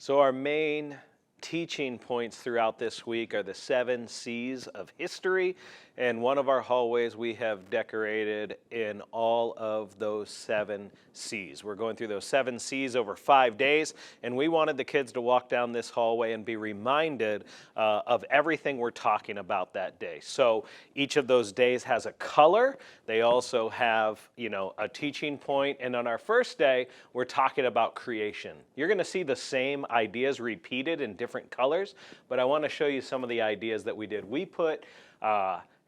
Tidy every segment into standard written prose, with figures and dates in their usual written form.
So our main teaching points throughout this week are the 7 C's of history, and one of our hallways we have decorated in all of those 7 C's. We're going through those 7 C's over 5 days, and we wanted the kids to walk down this hallway and be reminded of everything we're talking about that day. So each of those days has a color. They also have, a teaching point, and on our first day, we're talking about creation. You're going to see the same ideas repeated in different colors, but I want to show you some of the ideas that we did. We put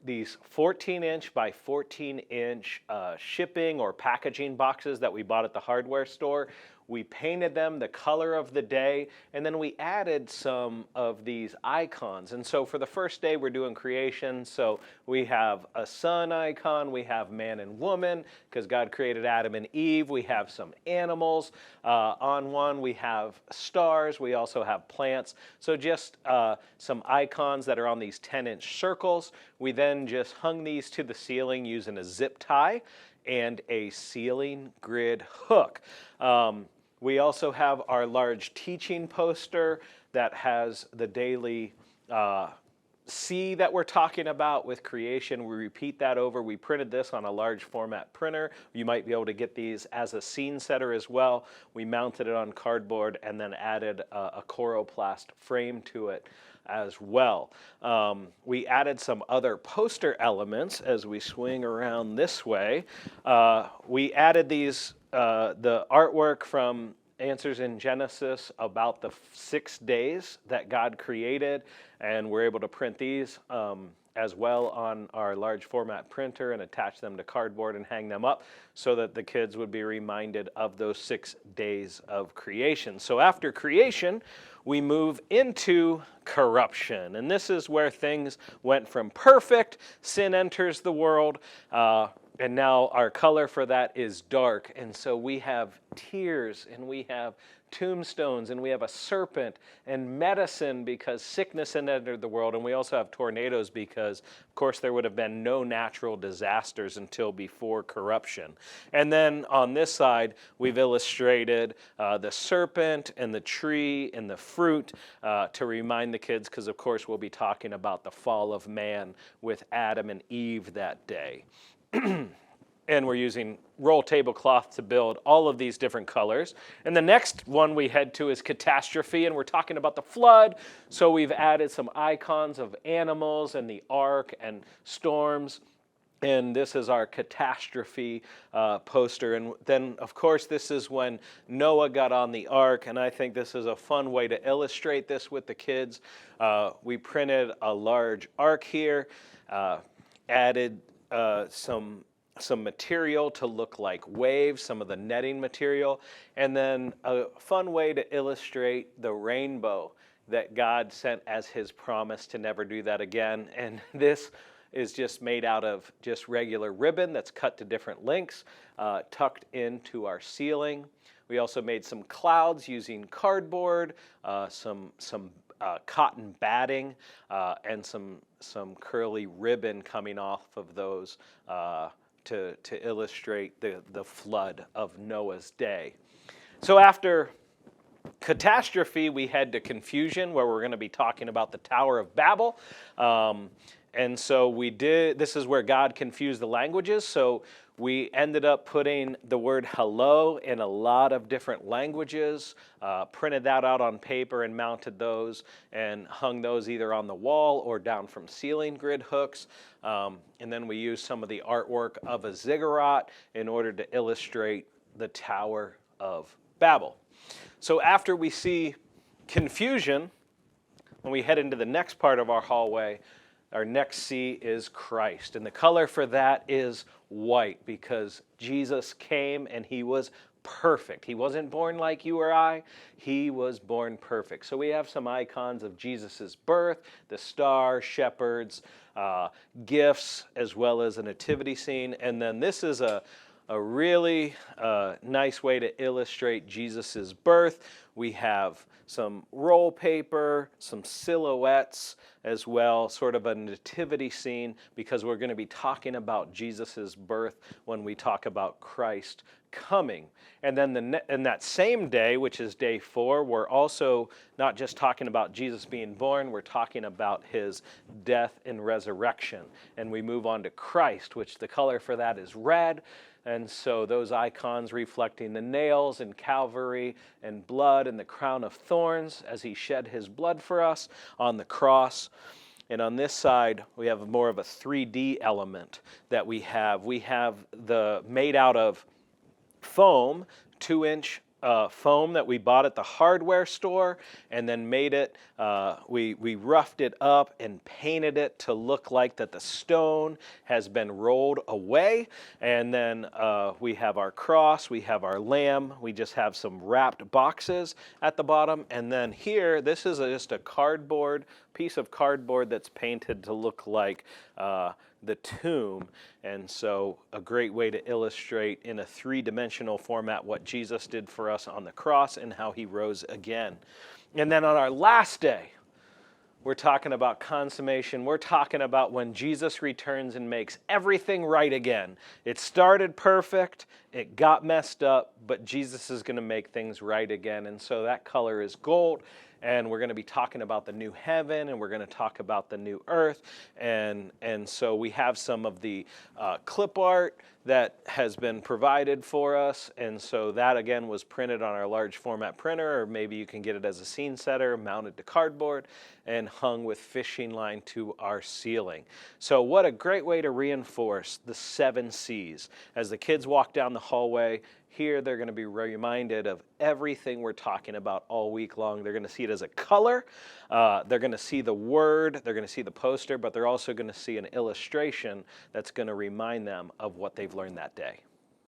these 14-inch by 14-inch shipping or packaging boxes that we bought at the hardware store. We painted them the color of the day, and then we added some of these icons. And so for the first day, we're doing creation. So we have a sun icon, we have man and woman, because God created Adam and Eve. We have some animals. On one, we have stars. We also have plants. So just some icons that are on these 10-inch circles. We then just hung these to the ceiling using a zip tie and a ceiling grid hook. We also have our large teaching poster that has the daily C that we're talking about with creation. We repeat that over. We printed this on a large format printer. You might be able to get these as a scene setter as well. We mounted it on cardboard and then added a coroplast frame to it as well. We added some other poster elements as we swing around this way. We added these the artwork from Answers in Genesis about the 6 days that God created, and we're able to print these as well on our large format printer and attach them to cardboard and hang them up so that the kids would be reminded of those 6 days of creation. So after creation, we move into corruption, and this is where things went from perfect, sin enters the world, and now our color for that is dark. And so we have tears, and we have tombstones, and we have a serpent, and medicine because sickness had entered the world. And we also have tornadoes because, of course, there would have been no natural disasters until before corruption. And then on this side, we've illustrated the serpent and the tree and the fruit to remind the kids, because, of course, we'll be talking about the fall of man with Adam and Eve that day. And we're using roll tablecloth to build all of these different colors. And the next one we head to is Catastrophe, and we're talking about the flood. So we've added some icons of animals and the ark and storms. And this is our Catastrophe poster. And then, of course, this is when Noah got on the ark. And I think this is a fun way to illustrate this with the kids. We printed a large ark here, added some material to look like waves, some of the netting material, and then a fun way to illustrate the rainbow that God sent as his promise to never do that again. And this is just made out of just regular ribbon that's cut to different lengths, tucked into our ceiling. We also made some clouds using cardboard, some cotton batting, and some curly ribbon coming off of those to illustrate the flood of Noah's day. So after Catastrophe, we head to Confusion, where we're going to be talking about the Tower of Babel. And so this is where God confused the languages. So we ended up putting the word hello in a lot of different languages, printed that out on paper and mounted those and hung those either on the wall or down from ceiling grid hooks. And then we used some of the artwork of a ziggurat in order to illustrate the Tower of Babel. So after we see confusion, when we head into the next part of our hallway, our next C is Christ. And the color for that is white, because Jesus came and he was perfect. He wasn't born like you or I. He was born perfect. So we have some icons of Jesus' birth, the star, shepherds, gifts, as well as a nativity scene. And then this is a a really nice way to illustrate Jesus's birth. We have some roll paper, some silhouettes as well, sort of a nativity scene, because we're going to be talking about Jesus's birth when we talk about Christ coming. And then in that same day, which is day 4, we're also not just talking about Jesus being born, we're talking about his death and resurrection. And we move on to Christ, which the color for that is red. And so those icons reflecting the nails and Calvary and blood and the crown of thorns as he shed his blood for us on the cross. And on this side, we have more of a 3D element that we have. We have the made out of foam, 2-inch foam that we bought at the hardware store, and then made it, we roughed it up and painted it to look like that the stone has been rolled away. And then we have our cross, we have our lamb, we just have some wrapped boxes at the bottom. And then here, this is just a piece of cardboard that's painted to look like the tomb. And so a great way to illustrate in a 3-dimensional format what Jesus did for us on the cross and how he rose again. And then on our last day, we're talking about consummation. We're talking about when Jesus returns and makes everything right again. It started perfect, it got messed up, but Jesus is going to make things right again. And so that color is gold. And we're going to be talking about the new heaven, and we're going to talk about the new earth. And so we have some of the clip art that has been provided for us. And so that, again, was printed on our large format printer, or maybe you can get it as a scene setter, mounted to cardboard, and hung with fishing line to our ceiling. So what a great way to reinforce the 7 C's. As the kids walk down the hallway, here they're going to be reminded of everything we're talking about all week long. They're going to see it as a color. They're going to see the word. They're going to see the poster, but they're also going to see an illustration that's going to remind them of what they've learned that day.